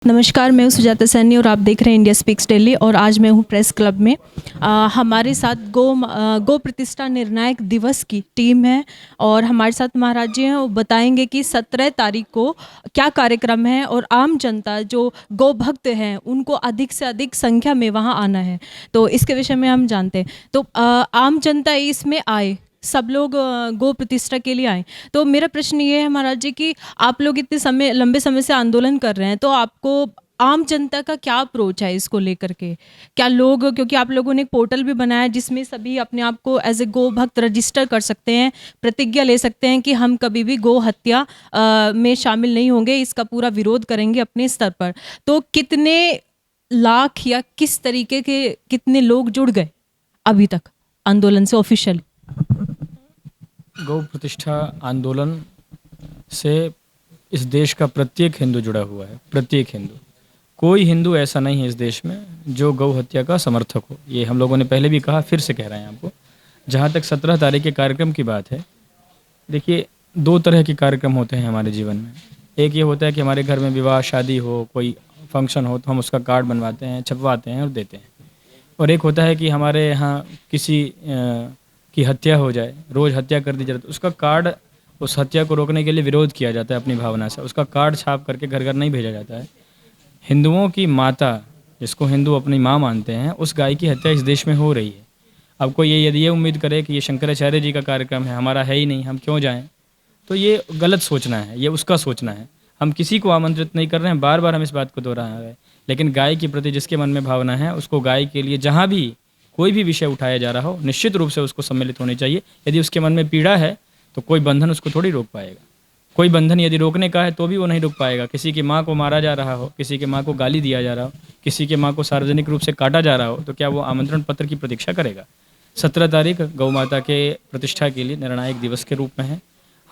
नमस्कार, मैं हूँ सुजाता सैनी और आप देख रहे हैं इंडिया स्पीक्स डेली। और आज मैं हूँ प्रेस क्लब में। हमारे साथ गो प्रतिष्ठा निर्णायक दिवस की टीम है और हमारे साथ महाराज जी हैं। वो बताएंगे कि 17 तारीख को क्या कार्यक्रम है और आम जनता जो गौ भक्त हैं उनको अधिक से अधिक संख्या में वहाँ आना है। तो इसके विषय में हम जानते हैं। तो आम जनता इसमें आए, सब लोग गो प्रतिष्ठा के लिए आए। तो मेरा प्रश्न ये है महाराज जी कि आप लोग इतने लंबे समय से आंदोलन कर रहे हैं, तो आपको आम जनता का क्या अप्रोच है इसको लेकर के? क्या लोग, क्योंकि आप लोगों ने एक पोर्टल भी बनाया जिसमें सभी अपने आप को एज ए गो भक्त रजिस्टर कर सकते हैं, प्रतिज्ञा ले सकते हैं कि हम कभी भी गो हत्या में शामिल नहीं होंगे, इसका पूरा विरोध करेंगे अपने स्तर पर। तो कितने लाख या किस तरीके के कितने लोग जुड़ गए अभी तक आंदोलन से ऑफिशियल? गौ प्रतिष्ठा आंदोलन से इस देश का प्रत्येक हिंदू जुड़ा हुआ है। प्रत्येक हिंदू, कोई हिंदू ऐसा नहीं है इस देश में जो गौ हत्या का समर्थक हो। ये हम लोगों ने पहले भी कहा, फिर से कह रहे हैं आपको। जहाँ तक 17 तारीख के कार्यक्रम की बात है, देखिए, दो तरह के कार्यक्रम होते हैं हमारे जीवन में। एक ये होता है कि हमारे घर में विवाह शादी हो, कोई फंक्शन हो, तो हम उसका कार्ड बनवाते हैं, छपवाते हैं और देते हैं। और एक होता है कि हमारे यहाँ किसी की हत्या हो जाए, रोज़ हत्या कर दी जाए, तो उसका कार्ड, उस हत्या को रोकने के लिए विरोध किया जाता है अपनी भावना से। उसका कार्ड छाप करके घर घर नहीं भेजा जाता है। हिंदुओं की माता, जिसको हिंदू अपनी माँ मानते हैं, उस गाय की हत्या इस देश में हो रही है। अब कोई यदि ये उम्मीद करे कि ये शंकराचार्य जी का कार्यक्रम है, हमारा है ही नहीं, हम क्यों जाएं, तो ये गलत सोचना है, ये उसका सोचना है। हम किसी को आमंत्रित नहीं कर रहे हैं, बार बार हम इस बात को दोहरा रहे हैं। लेकिन गाय के प्रति जिसके मन में भावना है, उसको गाय के लिए जहाँ भी कोई भी विषय उठाया जा रहा हो, निश्चित रूप से उसको सम्मिलित होनी चाहिए। यदि उसके मन में पीड़ा है तो कोई बंधन उसको थोड़ी रोक पाएगा। कोई बंधन यदि रोकने का है तो भी वो नहीं रोक पाएगा। किसी की माँ को मारा जा रहा हो, किसी की माँ को गाली दिया जा रहा हो, किसी की माँ को सार्वजनिक रूप से काटा जा रहा हो, तो क्या वो आमंत्रण पत्र की प्रतीक्षा करेगा? 17 तारीख गौ माता के प्रतिष्ठा के लिए निर्णायक दिवस के रूप में है।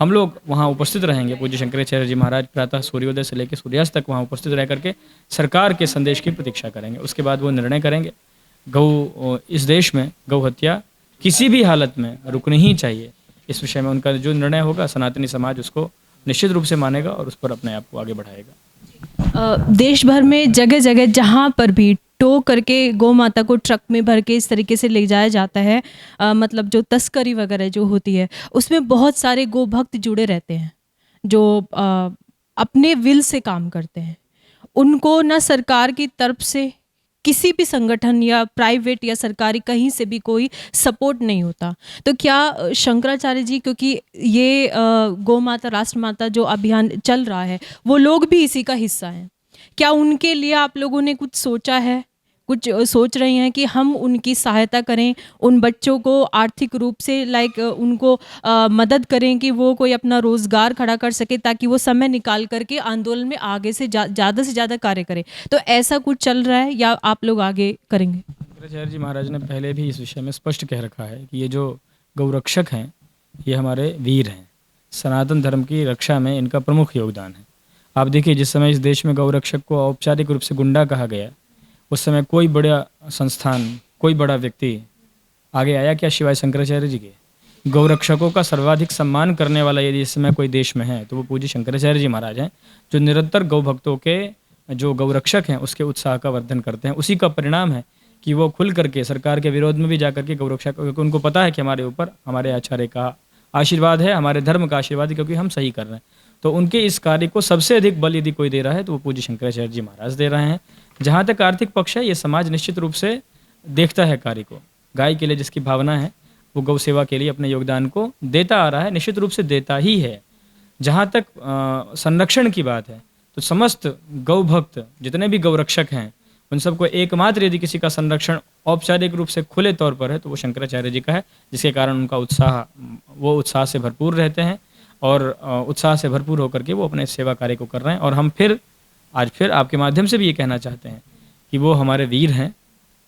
हम लोग वहाँ उपस्थित रहेंगे। पूज्य शंकराचार्य जी महाराज प्रातः सूर्योदय से लेकर सूर्यास्त तक वहाँ उपस्थित रह करके सरकार के संदेश की प्रतीक्षा करेंगे। उसके बाद वो निर्णय करेंगे। गौ, इस देश में गौ हत्या किसी भी हालत में रुकनी ही चाहिए। इस विषय में उनका जो निर्णय होगा, सनातनी समाज उसको निश्चित रूप से मानेगा और उस पर अपने आप को आगे बढ़ाएगा। देश भर में जगह जगह जहाँ पर भी टो करके गौ माता को ट्रक में भर के इस तरीके से ले जाया जाता है, मतलब जो तस्करी वगैरह जो होती है, उसमें बहुत सारे गौ भक्त जुड़े रहते हैं जो अपने विल से काम करते हैं। उनको ना सरकार की तरफ से, किसी भी संगठन या प्राइवेट या सरकारी कहीं से भी कोई सपोर्ट नहीं होता। तो क्या शंकराचार्य जी, क्योंकि ये गौ माता राष्ट्र माता जो अभियान चल रहा है, वो लोग भी इसी का हिस्सा हैं, क्या उनके लिए आप लोगों ने कुछ सोचा है, कुछ सोच रहे हैं कि हम उनकी सहायता करें, उन बच्चों को आर्थिक रूप से उनको मदद करें कि वो कोई अपना रोजगार खड़ा कर सके, ताकि वो समय निकाल करके आंदोलन में आगे से ज़्यादा से ज़्यादा कार्य करें? तो ऐसा कुछ चल रहा है या आप लोग आगे करेंगे? शंकराचार्य जी महाराज ने पहले भी इस विषय में स्पष्ट कह रखा है कि ये जो गौरक्षक हैं, ये हमारे वीर हैं। सनातन धर्म की रक्षा में इनका प्रमुख योगदान है। आप देखिए, जिस समय इस देश में गौरक्षक को औपचारिक रूप से गुंडा कहा गया, उस समय कोई बड़ा संस्थान, कोई बड़ा व्यक्ति आगे आया क्या शिवाय शंकराचार्य जी के? गौरक्षकों का सर्वाधिक सम्मान करने वाला यदि इस समय कोई देश में है तो वो पूज्य शंकराचार्य जी महाराज हैं, जो निरंतर गौ भक्तों के, जो गौरक्षक हैं, उसके उत्साह का वर्धन करते हैं। उसी का परिणाम है कि वो खुल करके सरकार के विरोध में भी जा करके गौरक्षक, क्योंकि उनको पता है कि हमारे ऊपर हमारे आचार्य का आशीर्वाद है, हमारे धर्म का आशीर्वाद है, क्योंकि हम सही कर रहे हैं। तो उनके इस कार्य को सबसे अधिक बल यदि कोई दे रहा है तो वो पूज्य शंकराचार्य जी महाराज दे रहे हैं। जहाँ तक आर्थिक पक्ष है, ये समाज निश्चित रूप से देखता है कार्य को। गाय के लिए जिसकी भावना है, वो गौ सेवा के लिए अपने योगदान को देता आ रहा है, निश्चित रूप से देता ही है। जहाँ तक संरक्षण की बात है, तो समस्त गौ भक्त जितने भी गौरक्षक हैं, उन सबको एकमात्र यदि किसी का संरक्षण औपचारिक रूप से खुले तौर पर है तो वो शंकराचार्य जी का है, जिसके कारण उनका उत्साह, वो उत्साह से भरपूर रहते हैं और उत्साह से भरपूर होकर के वो अपने सेवा कार्य को कर रहे हैं। और हम आज फिर आपके माध्यम से भी ये कहना चाहते हैं कि वो हमारे वीर हैं,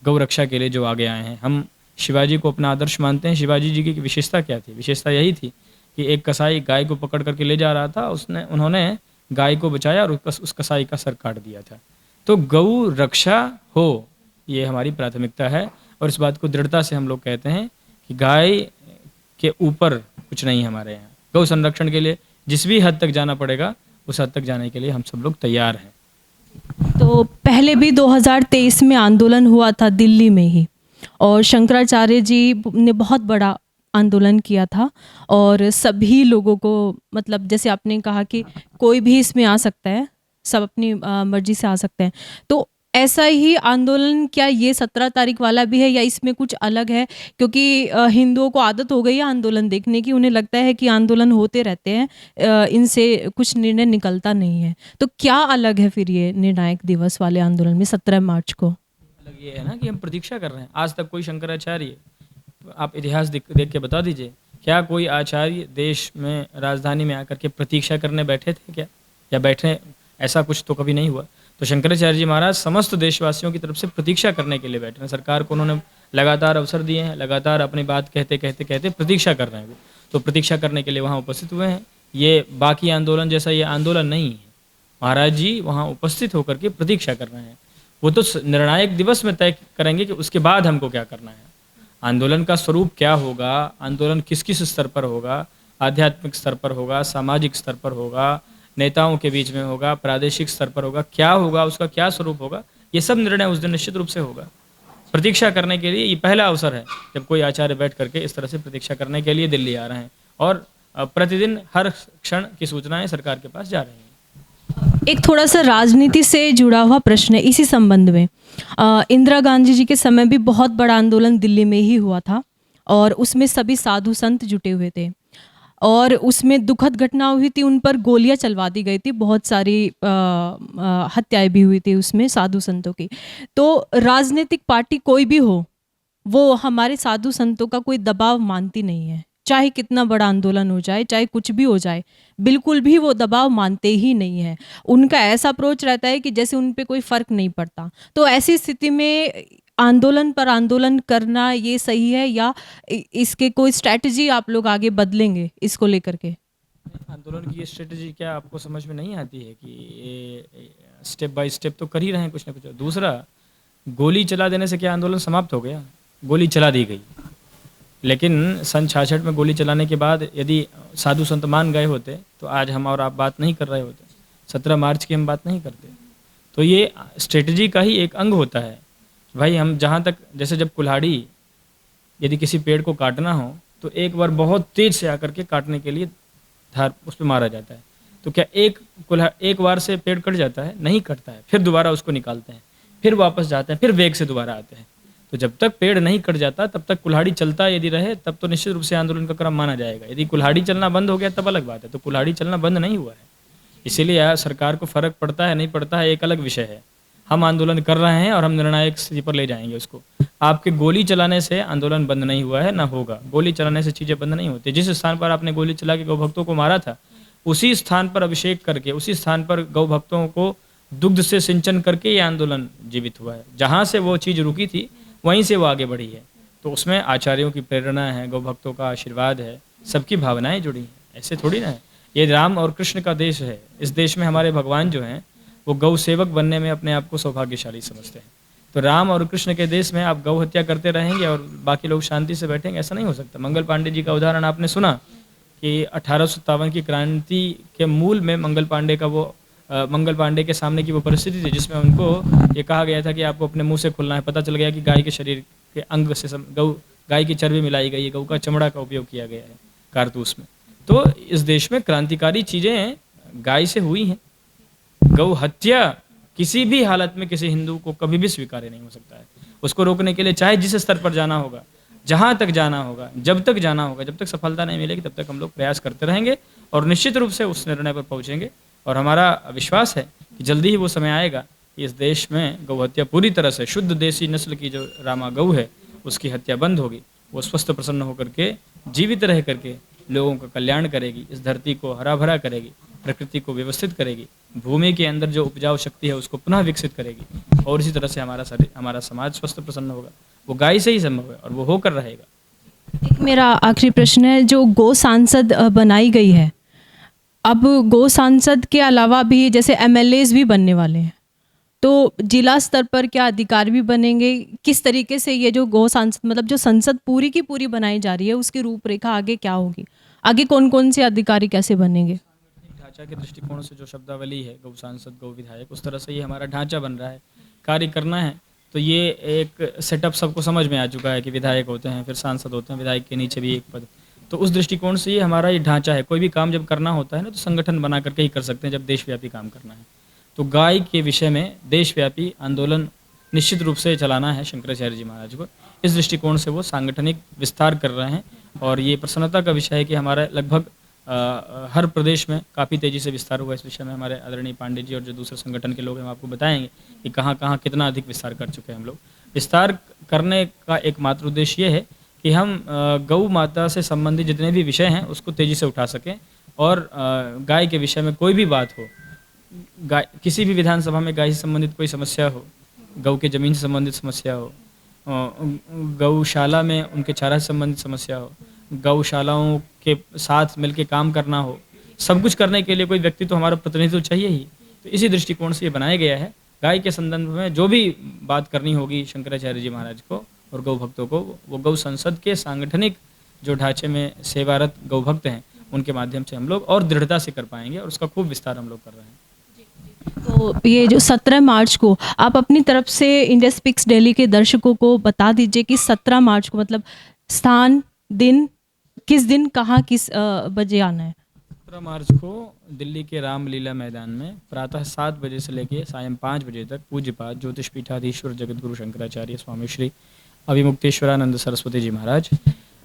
गौ रक्षा के लिए जो आगे आए हैं। हम शिवाजी को अपना आदर्श मानते हैं। शिवाजी जी की विशेषता क्या थी? विशेषता यही थी कि एक कसाई गाय को पकड़ करके ले जा रहा था, उन्होंने गाय को बचाया और उस कसाई का सर काट दिया था। तो गौ रक्षा हो, ये हमारी प्राथमिकता है और इस बात को दृढ़ता से हम लोग कहते हैं कि गाय के ऊपर कुछ नहीं हमारे यहाँ। गौ संरक्षण के लिए जिस भी हद तक जाना पड़ेगा, उस हद तक जाने के लिए हम सब लोग तैयार हैं। तो पहले भी 2023 में आंदोलन हुआ था दिल्ली में ही, और शंकराचार्य जी ने बहुत बड़ा आंदोलन किया था, और सभी लोगों को, मतलब जैसे आपने कहा कि कोई भी इसमें आ सकता है, सब अपनी मर्जी से आ सकते हैं। तो ऐसा ही आंदोलन क्या ये 17 तारीख वाला भी है, या इसमें कुछ अलग है? क्योंकि हिंदुओं को आदत हो गई है आंदोलन देखने की, उन्हें लगता है कि आंदोलन होते रहते हैं, इनसे कुछ निर्णय निकलता नहीं है। तो क्या अलग है फिर ये निर्णायक दिवस वाले आंदोलन में 17 मार्च को? अलग ये है ना कि हम प्रतीक्षा कर रहे हैं। आज तक कोई शंकराचार्य, आप इतिहास देख के बता दीजिए, क्या कोई आचार्य देश में राजधानी में आकर के प्रतीक्षा करने बैठे थे क्या, या बैठे? ऐसा कुछ तो कभी नहीं हुआ। तो शंकराचार्य जी महाराज समस्त देशवासियों की तरफ से प्रतीक्षा करने के लिए बैठे हैं। सरकार को उन्होंने लगातार अवसर दिए हैं, लगातार अपनी बात कहते कहते कहते प्रतीक्षा कर रहे हैं वो। तो प्रतीक्षा करने के लिए वहाँ उपस्थित हुए हैं। ये बाकी आंदोलन जैसा ये आंदोलन नहीं है। महाराज जी वहाँ उपस्थित होकर के प्रतीक्षा कर रहे हैं। वो तो निर्णायक दिवस में तय करेंगे कि उसके बाद हमको क्या करना है। आंदोलन का स्वरूप क्या होगा, आंदोलन किस किस स्तर पर होगा, आध्यात्मिक स्तर पर होगा, सामाजिक स्तर पर होगा, नेताओं के बीच में होगा, प्रादेशिक स्तर पर होगा, क्या होगा, उसका क्या स्वरूप होगा, ये सब निर्णय उस दिन निश्चित रूप से होगा। प्रतीक्षा करने के लिए ये पहला अवसर है जब कोई आचार्य बैठ करके इस तरह से प्रतीक्षा करने के लिए दिल्ली आ रहे हैं, और प्रतिदिन हर क्षण की सूचनाएं सरकार के पास जा रही हैं। एक थोड़ा सा राजनीति से जुड़ा हुआ प्रश्न है इसी संबंध में। इंदिरा गांधी जी के समय भी बहुत बड़ा आंदोलन दिल्ली में ही हुआ था, और उसमें सभी साधु संत जुटे हुए थे, और उसमें दुखद घटना हुई थी, उन पर गोलियां चलवा दी गई थी, बहुत सारी हत्याएं भी हुई थी उसमें साधु संतों की। तो राजनीतिक पार्टी कोई भी हो, वो हमारे साधु संतों का कोई दबाव मानती नहीं है, चाहे कितना बड़ा आंदोलन हो जाए, चाहे कुछ भी हो जाए, बिल्कुल भी वो दबाव मानते ही नहीं है। उनका ऐसा अप्रोच रहता है कि जैसे उन पे कोई फर्क नहीं पड़ता। तो ऐसी स्थिति में आंदोलन पर आंदोलन करना ये सही है, या इसके कोई स्ट्रैटेजी आप लोग आगे बदलेंगे इसको लेकर के? आंदोलन की ये स्ट्रेटजी क्या आपको समझ में नहीं आती है कि ये स्टेप बाय स्टेप तो कर ही रहे हैं कुछ ना कुछ। दूसरा, गोली चला देने से क्या आंदोलन समाप्त हो गया? गोली चला दी गई, लेकिन सन 66 में गोली चलाने के बाद यदि साधु संत मान गए होते तो आज हम और आप बात नहीं कर रहे होते, 17 मार्च की हम बात नहीं करते। तो ये स्ट्रेटजी का ही एक अंग होता है। भाई हम जहाँ तक, जैसे जब कुल्हाड़ी, यदि किसी पेड़ को काटना हो तो एक बार बहुत तेज से आकर के काटने के लिए धार उस पर मारा जाता है। तो क्या एक बार से पेड़ कट जाता है? नहीं कटता है। फिर दोबारा उसको निकालते हैं, फिर वापस जाते हैं, फिर वेग से दोबारा आते हैं। तो जब तक पेड़ नहीं कट जाता तब तक कुल्हाड़ी चलता यदि रहे तब तो निश्चित रूप से आंदोलन का क्रम माना जाएगा। यदि कुल्हाड़ी चलना बंद हो गया तब अलग बात है। तो कुल्हाड़ी चलना बंद नहीं हुआ है, इसीलिए सरकार को फर्क पड़ता है नहीं पड़ता है एक अलग विषय है। हम आंदोलन कर रहे हैं और हम निर्णायक स्थिति पर ले जाएंगे उसको। आपके गोली चलाने से आंदोलन बंद नहीं हुआ है, ना होगा। गोली चलाने से चीज़ें बंद नहीं होती। जिस स्थान पर आपने गोली चला के गौ भक्तों को मारा था, उसी स्थान पर अभिषेक करके, उसी स्थान पर गौ भक्तों को दुग्ध से सिंचन करके ये आंदोलन जीवित हुआ है। जहाँ से वो चीज़ रुकी थी वहीं से वो आगे बढ़ी है। तो उसमें आचार्यों की प्रेरणा है, गौ भक्तों का आशीर्वाद है, सबकी भावनाएं जुड़ी हैं। ऐसे थोड़ी ना है। ये राम और कृष्ण का देश है। इस देश में हमारे भगवान जो हैं वो गौ सेवक बनने में अपने आप को सौभाग्यशाली समझते हैं। तो राम और कृष्ण के देश में आप गौ हत्या करते रहेंगे और बाकी लोग शांति से बैठेंगे, ऐसा नहीं हो सकता। मंगल पांडे जी का उदाहरण आपने सुना कि 1857 की क्रांति के मूल में मंगल पांडे के सामने की वो परिस्थिति थी जिसमें उनको ये कहा गया था कि आपको अपने मुंह से खुलना है। पता चल गया कि गाय के शरीर के अंग से गाय की चर्बी मिलाई गई है, गऊ का चमड़ा का उपयोग किया गया है कारतूस में। तो इस देश में क्रांतिकारी चीज़ें गाय से हुई हैं। गौ हत्या किसी भी हालत में किसी हिंदू को कभी भी स्वीकार्य नहीं हो सकता है। उसको रोकने के लिए चाहे जिस स्तर पर जाना होगा, जहाँ तक जाना होगा, जब तक जाना होगा, जब तक सफलता नहीं मिलेगी तब तक हम लोग प्रयास करते रहेंगे और निश्चित रूप से उस निर्णय पर पहुँचेंगे। और हमारा विश्वास है कि जल्दी ही वो समय आएगा कि इस देश में गौ हत्या पूरी तरह से, शुद्ध देसी नस्ल की जो रामा गौ है उसकी हत्या बंद होगी। वो स्वस्थ प्रसन्न होकर के जीवित रह करके लोगों का कल्याण करेगी, इस धरती को हरा भरा करेगी, प्रकृति को व्यवस्थित करेगी, भूमि के अंदर जो उपजाऊ शक्ति है उसको पुनः विकसित करेगी, और इसी तरह से हमारा समाज स्वस्थ प्रसन्न होगा। वो गाय से ही संभव है और वो होकर रहेगा। एक मेरा आखिरी प्रश्न है, जो गौ सांसद बनाई गई है, अब गौ सांसद के अलावा भी जैसे एमएलएज भी बनने वाले हैं, तो जिला स्तर पर क्या अधिकारी भी बनेंगे? किस तरीके से ये जो गौ सांसद, मतलब जो संसद पूरी की पूरी बनाई जा रही है, उसकी रूपरेखा आगे क्या होगी? आगे कौन कौन से अधिकारी कैसे बनेंगे? ढांचा के दृष्टिकोण से जो शब्दावली है गौ सांसद गौ विधायक, उस तरह से ये हमारा ढांचा बन रहा है। कार्य करना है तो ये एक सेटअप सबको समझ में आ चुका है कि विधायक होते हैं, फिर सांसद होते हैं, विधायक के नीचे भी एक पद। तो उस दृष्टिकोण से ये हमारा ये ढांचा है। कोई भी काम जब करना होता है ना तो संगठन बना करके ही कर सकते हैं जब देशव्यापी काम करना है। तो गाय के विषय में देशव्यापी आंदोलन निश्चित रूप से चलाना है शंकराचार्य जी महाराज को। इस दृष्टिकोण से वो सांगठनिक विस्तार कर रहे हैं और ये प्रसन्नता का विषय है कि हमारा लगभग हर प्रदेश में काफ़ी तेज़ी से विस्तार हुआ। इस विषय में हमारे आदरणीय पांडे जी और जो दूसरे संगठन के लोग हैं हम आपको बताएंगे कि कहाँ कहाँ कितना अधिक विस्तार कर चुके हैं हम लोग। विस्तार करने का एकमात्र उद्देश्य ये है कि हम गौ माता से संबंधित जितने भी विषय हैं उसको तेज़ी से उठा सकें और गाय के विषय में कोई भी बात हो, गाय किसी भी विधानसभा में गाय से संबंधित कोई समस्या हो, गौ के ज़मीन से संबंधित समस्या हो, गौशाला में उनके चारा से संबंधित समस्या हो, गौशालाओं के साथ मिलकर काम करना हो, सब कुछ करने के लिए कोई व्यक्ति तो हमारा प्रतिनिधित्व चाहिए ही। तो इसी दृष्टिकोण से ये बनाया गया है। गाय के संदर्भ में जो भी बात करनी होगी शंकराचार्य जी महाराज को और गौ भक्तों को, वो गौ संसद के सांगठनिक जो ढांचे में सेवारत गौ भक्त हैं उनके माध्यम से हम लोग और दृढ़ता से कर पाएंगे और उसका खूब विस्तार हम लोग कर रहे हैं। तो ये जो 17 मार्च को आप अपनी तरफ से इंडिया स्पीक्स दिल्ली के दर्शकों को बता दीजिए कि 17 मार्च को मतलब स्थान, दिन, किस दिन, कहाँ, किस बजे आना है। 17 मार्च को दिल्ली के रामलीला मैदान में प्रातः 7 बजे से लेकर सायं 5 बजे तक पूज्यपाद ज्योतिषपीठाधीश्वर जगतगुरु शंकराचार्य स्वामी श्री अभिमुक्तेश्वरानंद सरस्वती जी महाराज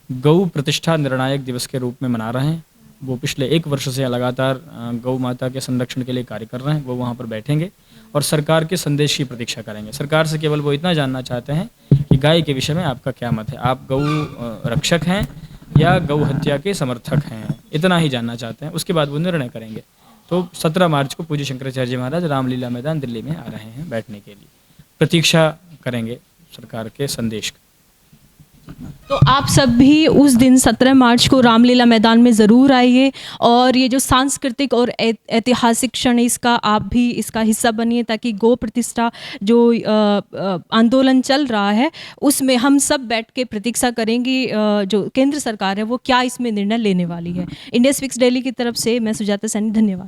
गौ प्रतिष्ठा निर्णायक दिवस के रूप में मना रहे हैं। वो पिछले 1 वर्ष से लगातार गौ माता के संरक्षण के लिए कार्य कर रहे हैं। वो वहाँ पर बैठेंगे और सरकार के संदेश की प्रतीक्षा करेंगे। सरकार से केवल वो इतना जानना चाहते हैं कि गाय के विषय में आपका क्या मत है, आप गौ रक्षक हैं या गौ हत्या के समर्थक हैं, इतना ही जानना चाहते हैं। उसके बाद वो निर्णय करेंगे। तो 17 मार्च को पूज्य शंकराचार्य जी महाराज रामलीला मैदान दिल्ली में आ रहे हैं बैठने के लिए। प्रतीक्षा करेंगे सरकार के संदेश की। तो आप सब भी उस दिन 17 मार्च को रामलीला मैदान में ज़रूर आइए और ये जो सांस्कृतिक और ऐतिहासिक क्षण इसका आप भी इसका हिस्सा बनिए ताकि गौ प्रतिष्ठा जो आंदोलन चल रहा है उसमें हम सब बैठ के प्रतीक्षा करेंगे जो केंद्र सरकार है वो क्या इसमें निर्णय लेने वाली है। इंडिया स्पीक्स दिल्ली की तरफ से मैं सुजाता सैनी, धन्यवाद।